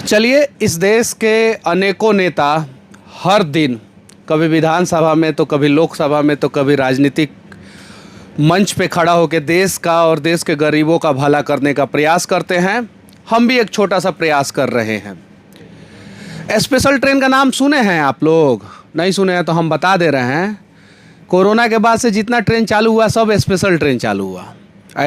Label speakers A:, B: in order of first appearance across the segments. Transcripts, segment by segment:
A: चलिए, इस देश के अनेकों नेता हर दिन कभी विधानसभा में तो कभी लोकसभा में तो कभी राजनीतिक मंच पे खड़ा होकर देश का और देश के गरीबों का भला करने का प्रयास करते हैं। हम भी एक छोटा सा प्रयास कर रहे हैं। स्पेशल ट्रेन का नाम सुने हैं आप लोग? नहीं सुने हैं तो हम बता दे रहे हैं। कोरोना के बाद से जितना ट्रेन चालू हुआ सब स्पेशल ट्रेन चालू हुआ।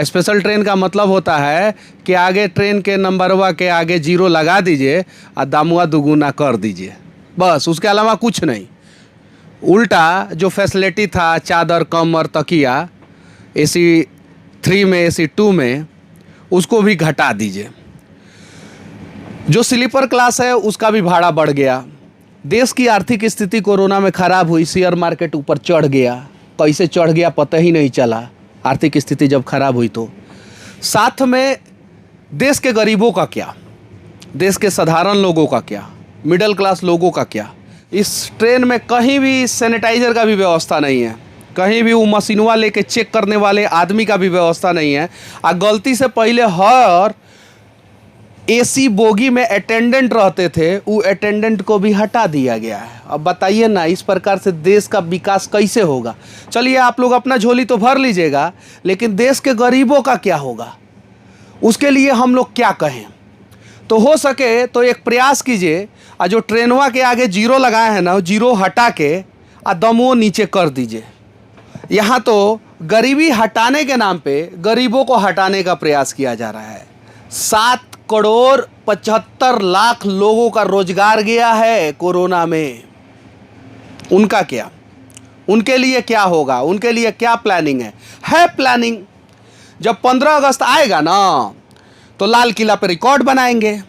A: स्पेशल ट्रेन का मतलब होता है कि आगे ट्रेन के नंबरवा के आगे जीरो लगा दीजिए और दामुआ दुगुना कर दीजिए, बस, उसके अलावा कुछ नहीं। उल्टा जो फैसिलिटी था, चादर, कमर, तकिया, AC 3 में, AC 2 में, उसको भी घटा दीजिए। जो स्लीपर क्लास है उसका भी भाड़ा बढ़ गया। देश की आर्थिक स्थिति कोरोना में ख़राब हुई, शेयर मार्केट ऊपर चढ़ गया। कैसे चढ़ गया पता ही नहीं चला, आर्थिक स्थिति जब खराब हुई तो। साथ में देश के गरीबों का क्या, देश के साधारण लोगों का क्या, मिडिल क्लास लोगों का क्या। इस ट्रेन में कहीं भी सैनिटाइज़र का भी व्यवस्था नहीं है, कहीं भी वो मशीनवा लेके चेक करने वाले आदमी का भी व्यवस्था नहीं है। और गलती से पहले हर AC बोगी में अटेंडेंट रहते थे, वो अटेंडेंट को भी हटा दिया गया है। अब बताइए ना, इस प्रकार से देश का विकास कैसे होगा? चलिए, आप लोग अपना झोली तो भर लीजिएगा, लेकिन देश के गरीबों का क्या होगा? उसके लिए हम लोग क्या कहें? तो हो सके तो एक प्रयास कीजिए, और जो ट्रेनवा के आगे जीरो लगाए हैं ना, जीरो हटा के और दमो नीचे कर दीजिए। यहाँ तो गरीबी हटाने के नाम पे गरीबों को हटाने का प्रयास किया जा रहा है। 7,75,00,000 लोगों का रोजगार गया है कोरोना में। उनका क्या? उनके लिए क्या होगा? उनके लिए क्या प्लानिंग है प्लानिंग? जब 15 अगस्त आएगा ना, तो लाल किला पे रिकॉर्ड बनाएंगे।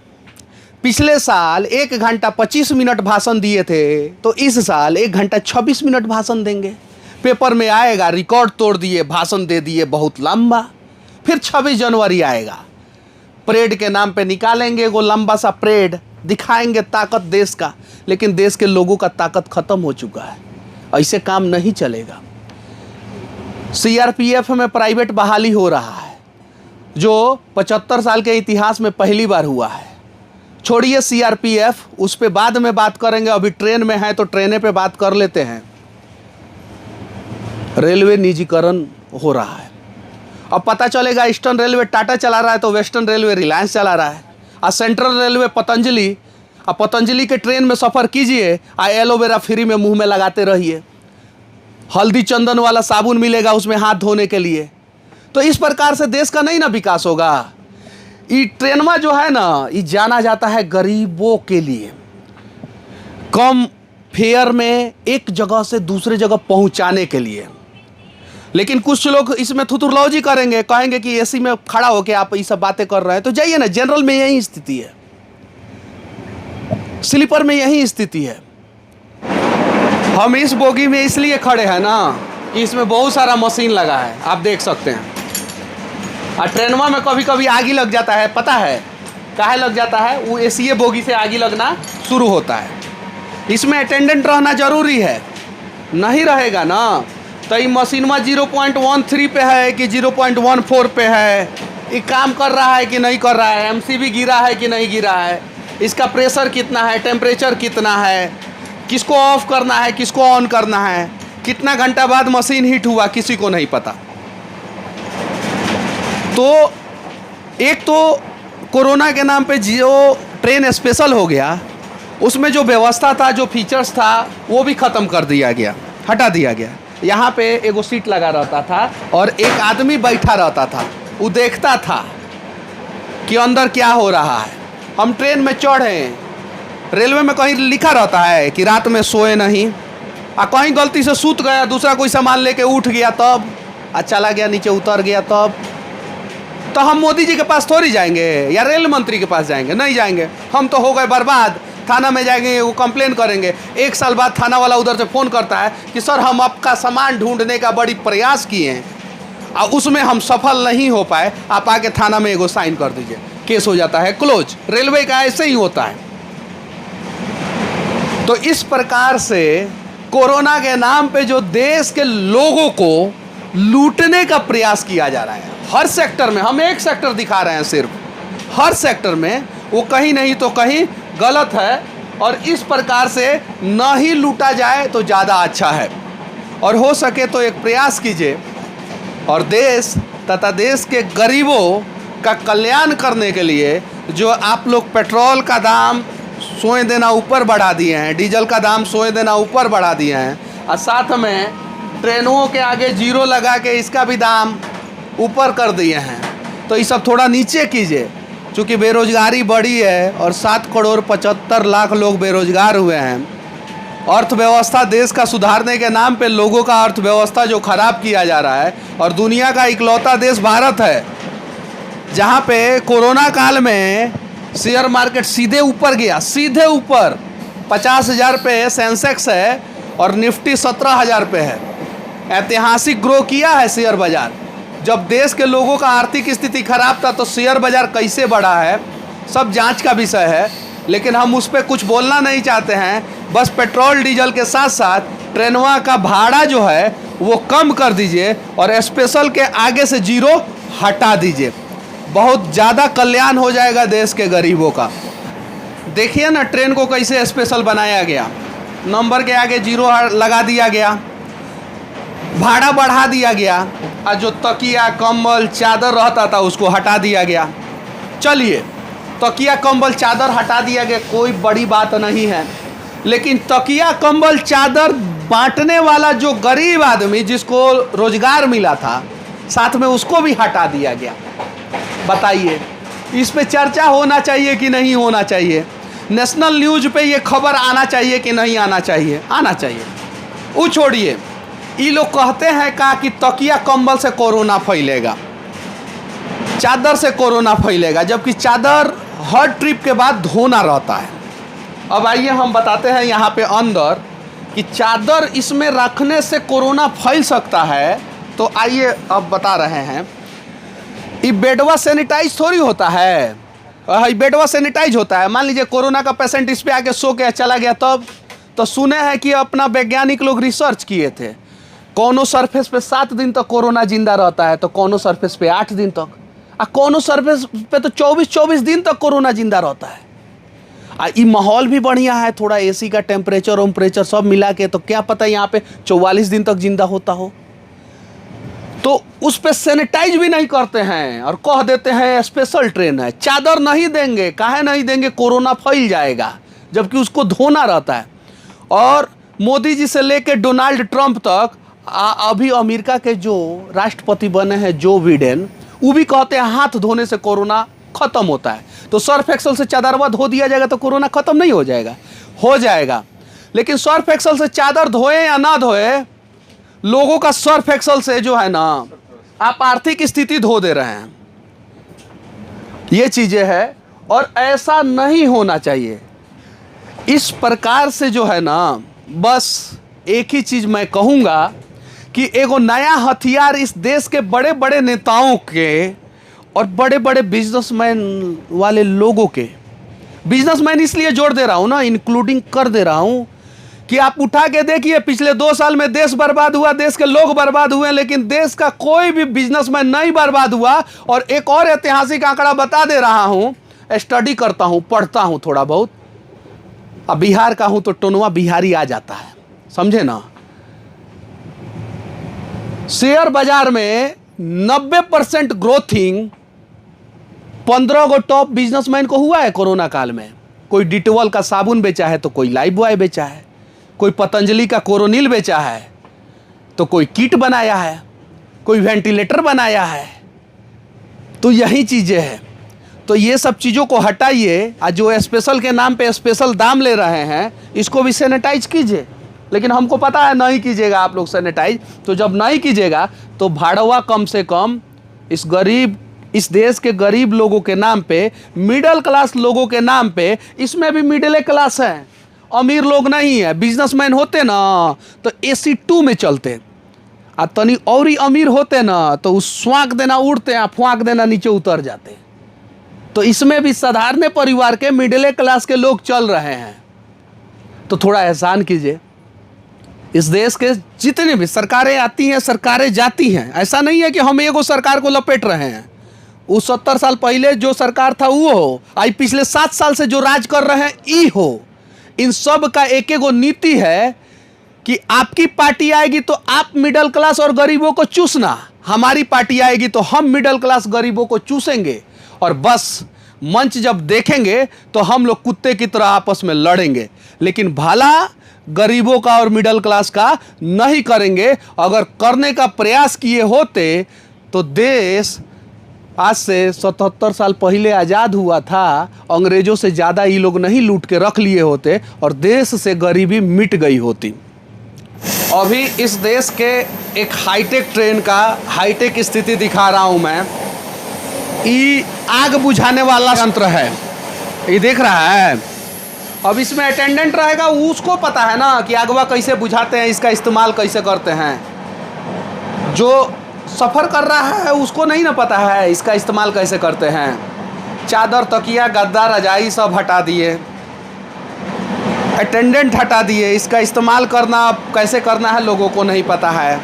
A: पिछले साल 1 घंटा 25 मिनट भाषण दिए थे, तो इस साल 1 घंटा 26 मिनट भाषण देंगे। पेपर में आएगा रिकॉर्ड तोड़ दिए, भाषण दे दिए बहुत लंबा। फिर 26 जनवरी आएगा, परेड के नाम पे निकालेंगे वो लंबा सा परेड, दिखाएंगे ताकत देश का। लेकिन देश के लोगों का ताकत खत्म हो चुका है। ऐसे काम नहीं चलेगा। CRPF में प्राइवेट बहाली हो रहा है, जो 75 साल के इतिहास में पहली बार हुआ है। छोड़िए CRPF, उस पर बाद में बात करेंगे। अभी ट्रेन में है तो ट्रेने पे बात कर लेते हैं। रेलवे निजीकरण हो रहा है। अब पता चलेगा ईस्टर्न रेलवे टाटा चला रहा है तो वेस्टर्न रेलवे रिलायंस चला रहा है, और सेंट्रल रेलवे पतंजलि। अब पतंजलि के ट्रेन में सफ़र कीजिए और एलोवेरा फ्री में मुंह में लगाते रहिए। हल्दी चंदन वाला साबुन मिलेगा उसमें हाथ धोने के लिए। तो इस प्रकार से देश का नहीं ना विकास होगा। ये ट्रेनमा जो है ना, ये जाना जाता है गरीबों के लिए, कम फेयर में एक जगह से दूसरे जगह पहुंचाने के लिए। लेकिन कुछ लोग इसमें थुतुरलौजी करेंगे, कहेंगे कि AC में खड़ा होकर आप ये सब बातें कर रहे हैं। तो जाइए ना, जनरल में यही स्थिति है, स्लीपर में यही स्थिति है। हम इस बोगी में इसलिए खड़े हैं ना कि इसमें बहुत सारा मशीन लगा है, आप देख सकते हैं। और ट्रेनवा में कभी कभी आग ही लग जाता है, पता है काहे लग जाता है? वो AC बोगी से आग लगना शुरू होता है। इसमें अटेंडेंट रहना जरूरी है, नहीं रहेगा ना तो ये मशीनमा 0.13 पे है कि 0.14 पे है, ये काम कर रहा है कि नहीं कर रहा है, MCB गिरा है कि नहीं गिरा है, इसका प्रेशर कितना है, टेम्परेचर कितना है, किसको ऑफ करना है, किसको ऑन करना है, कितना घंटा बाद मशीन हीट हुआ, किसी को नहीं पता। तो एक तो कोरोना के नाम पे जो ट्रेन स्पेशल हो गया, उसमें जो व्यवस्था था, जो फीचर्स था, वो भी ख़त्म कर दिया गया, हटा दिया गया। यहाँ पे एगो सीट लगा रहता था और एक आदमी बैठा रहता था, वो देखता था कि अंदर क्या हो रहा है। हम ट्रेन में चढ़े, रेलवे में कहीं लिखा रहता है कि रात में सोए नहीं, और कहीं गलती से सूत गया, दूसरा कोई सामान लेके उठ गया तब, चला गया नीचे उतर गया तब, तो हम मोदी जी के पास थोड़ी जाएंगे या रेल मंत्री के पास जाएंगे? नहीं जाएंगे। हम तो हो गए बर्बाद। थाना में जाएंगे, वो कंप्लेन करेंगे। 1 साल बाद थाना वाला उधर से फ़ोन करता है कि सर हम आपका सामान ढूंढने का बड़ी प्रयास किए हैं और उसमें हम सफल नहीं हो पाए, आप आके थाना में एगो साइन कर दीजिए। केस हो जाता है क्लोज। रेलवे का ऐसे ही होता है। तो इस प्रकार से कोरोना के नाम पे जो देश के लोगों को लूटने का प्रयास किया जा रहा है हर सेक्टर में। हम एक सेक्टर दिखा रहे हैं सिर्फ, हर सेक्टर में वो कहीं नहीं तो कहीं गलत है, और इस प्रकार से न ही लूटा जाए तो ज़्यादा अच्छा है। और हो सके तो एक प्रयास कीजिए और देश तथा देश के गरीबों का कल्याण करने के लिए जो आप लोग पेट्रोल का दाम 100 देना ऊपर बढ़ा दिए हैं, डीजल का दाम 100 देना ऊपर बढ़ा दिए हैं, और साथ में ट्रेनों के आगे जीरो लगा के इसका भी दाम ऊपर कर दिए हैं, तो ये सब थोड़ा नीचे कीजिए। चूँकि बेरोजगारी बढ़ी है और 7,75,00,000 लोग बेरोजगार हुए हैं। अर्थव्यवस्था देश का सुधारने के नाम पे लोगों का अर्थव्यवस्था जो खराब किया जा रहा है, और दुनिया का इकलौता देश भारत है जहाँ पे कोरोना काल में शेयर मार्केट सीधे ऊपर गया, सीधे ऊपर 50,000 पे सेंसेक्स है और निफ्टी 17,000 पे है। ऐतिहासिक ग्रो किया है शेयर बाजार। जब देश के लोगों का आर्थिक स्थिति खराब था तो शेयर बाजार कैसे बढ़ा है सब जांच का विषय है, लेकिन हम उस पर कुछ बोलना नहीं चाहते हैं। बस पेट्रोल डीजल के साथ साथ ट्रेनवा का भाड़ा जो है वो कम कर दीजिए और स्पेशल के आगे से जीरो हटा दीजिए, बहुत ज़्यादा कल्याण हो जाएगा देश के गरीबों का। देखिए ना ट्रेन को कैसे स्पेशल बनाया गया, नंबर के आगे जीरो लगा दिया गया, भाड़ा बढ़ा दिया गया, और जो तकिया कंबल चादर रहता था उसको हटा दिया गया। चलिए तकिया कंबल चादर हटा दिया गया, कोई बड़ी बात नहीं है, लेकिन तकिया कंबल चादर बांटने वाला जो गरीब आदमी जिसको रोजगार मिला था साथ में उसको भी हटा दिया गया। बताइए इस पे चर्चा होना चाहिए कि नहीं होना चाहिए? नेशनल न्यूज पे ये खबर आना चाहिए कि नहीं आना चाहिए? आना चाहिए। वो छोड़िए, ये लोग कहते हैं कि तकिया कंबल से कोरोना फैलेगा, चादर से कोरोना फैलेगा, जबकि चादर हर ट्रिप के बाद धोना रहता है। अब आइए हम बताते हैं यहाँ पे अंदर कि चादर इसमें रखने से कोरोना फैल सकता है। तो आइए अब बता रहे हैं, ये बेडवा सैनिटाइज थोड़ी होता है, बेडवा सैनिटाइज होता है। मान लीजिए कोरोना का पेशेंट इस पे आके सो के चला गया, तब तो सुने हैं कि अपना वैज्ञानिक लोग रिसर्च किए थे, कोनो सरफेस पे 7 दिन तक कोरोना जिंदा रहता है, तो कोनो सरफेस पे 8 दिन तक, और कोनो सरफेस पे तो 24 दिन तक कोरोना जिंदा रहता है। ये माहौल भी बढ़िया है, थोड़ा एसी का टेम्परेचर सब मिला के, तो क्या पता यहाँ पे 44 दिन तक जिंदा होता हो। तो उस पे सैनिटाइज भी नहीं करते हैं और कह देते हैं स्पेशल ट्रेन है। चादर नहीं देंगे, काहे नहीं देंगे? कोरोना फैल जाएगा, जबकि उसको धोना रहता है। और मोदी जी से लेकर डोनाल्ड ट्रंप तक, अभी अमेरिका के जो राष्ट्रपति बने हैं जो बिडेन, वो भी कहते हैं हाथ धोने से कोरोना खत्म होता है। तो सर्फ एक्सल से चादरवा धो दिया जाएगा तो कोरोना खत्म नहीं हो जाएगा? हो जाएगा। लेकिन सर्फ एक्सल से चादर धोए या ना धोए, लोगों का सर्फ एक्सल से जो है ना आप आर्थिक स्थिति धो दे रहे हैं। ये चीजें है और ऐसा नहीं होना चाहिए। इस प्रकार से जो है ना, बस एक ही चीज मैं कहूंगा कि एगो नया हथियार इस देश के बड़े बड़े नेताओं के और बड़े बड़े बिजनेसमैन वाले लोगों के, बिजनेसमैन इसलिए जोड़ दे रहा हूं ना, इंक्लूडिंग कर दे रहा हूं कि आप उठा के देखिए पिछले 2 साल में देश बर्बाद हुआ, देश के लोग बर्बाद हुए, लेकिन देश का कोई भी बिजनेसमैन नहीं बर्बाद हुआ। और एक और ऐतिहासिक आंकड़ा बता दे रहा हूं, स्टडी करता हूं, पढ़ता हूं थोड़ा बहुत। अब बिहार का हूं तो टोनवा बिहारी आ जाता है, समझे ना। शेयर बाजार में 90% ग्रोथिंग 15 गो टॉप बिजनेसमैन को हुआ है कोरोना काल में। कोई डिटोल का साबुन बेचा है तो कोई लाइफ बॉय बेचा है, कोई पतंजलि का कोरोनिल बेचा है, तो कोई किट बनाया है, कोई वेंटिलेटर बनाया है। तो यही चीजें हैं। तो ये सब चीज़ों को हटाइए, और जो स्पेशल के नाम पे स्पेशल दाम ले रहे हैं इसको भी सैनिटाइज कीजिए। लेकिन हमको पता है नहीं कीजिएगा आप लोग सैनिटाइज। तो जब नहीं कीजिएगा तो भाड़वा कम से कम इस देश के गरीब लोगों के नाम पे, मिडिल क्लास लोगों के नाम पे, इसमें भी मिडिल क्लास है, अमीर लोग नहीं है। बिजनेसमैन होते ना तो AC 2 में चलते, और तनी और ही अमीर होते ना तो उस स्वांक देना उड़ते हैं, फुआंक देना नीचे उतर जाते। तो इसमें भी साधारण परिवार के मिडिल क्लास के लोग चल रहे हैं। तो थोड़ा एहसान कीजिए। इस देश के जितने भी सरकारें आती हैं, सरकारें जाती हैं, ऐसा नहीं है कि हम एगो सरकार को लपेट रहे हैं। वो 70 साल पहले जो सरकार था वो हो, आई पिछले 7 साल से जो राज कर रहे हैं ई हो, इन सब का एक एक नीति है कि आपकी पार्टी आएगी तो आप मिडिल क्लास और गरीबों को चूसना, हमारी पार्टी आएगी तो हम मिडिल क्लास गरीबों को चूसेंगे, और बस मंच जब देखेंगे तो हम लोग कुत्ते की तरह आपस में लड़ेंगे, लेकिन भला गरीबों का और मिडिल क्लास का नहीं करेंगे। अगर करने का प्रयास किए होते तो देश आज से 77 साल पहले आज़ाद हुआ था, अंग्रेजों से ज़्यादा ये लोग नहीं लूट के रख लिए होते और देश से गरीबी मिट गई होती। अभी इस देश के एक हाईटेक ट्रेन का हाईटेक स्थिति दिखा रहा हूँ मैं। ये आग बुझाने वाला यंत्र है, ये देख रहा है। अब इसमें अटेंडेंट रहेगा, उसको पता है ना कि आगवा कैसे बुझाते हैं, इसका इस्तेमाल कैसे करते हैं। जो सफ़र कर रहा है उसको नहीं ना पता है इसका इस्तेमाल कैसे करते हैं। चादर, तकिया, गद्दा, रजाई सब हटा दिए, अटेंडेंट हटा दिए, इसका इस्तेमाल करना कैसे करना है लोगों को नहीं पता है।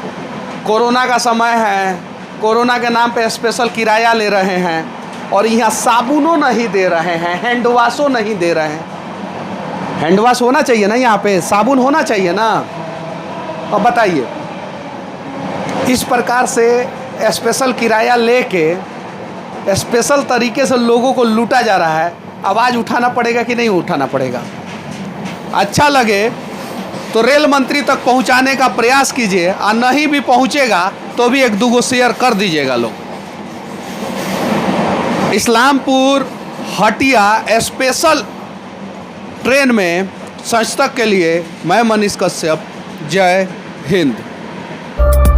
A: कोरोना का समय है, कोरोना के नाम पे स्पेशल किराया ले रहे हैं और यहाँ साबुनों नहीं दे रहे हैं, हैंड वाशों नहीं दे रहे हैं। हैंड वाश होना चाहिए ना, यहाँ पे साबुन होना चाहिए ना। अब बताइए, इस प्रकार से स्पेशल किराया लेके स्पेशल तरीके से लोगों को लूटा जा रहा है। आवाज़ उठाना पड़ेगा कि नहीं उठाना पड़ेगा? अच्छा लगे तो रेल मंत्री तक पहुंचाने का प्रयास कीजिए, और नहीं भी पहुंचेगा तो भी 1-2 शेयर कर दीजिएगा लोग। इस्लामपुर हटिया स्पेशल ट्रेन में संस्थक के लिए मैं मनीष कश्यप, जय हिंद।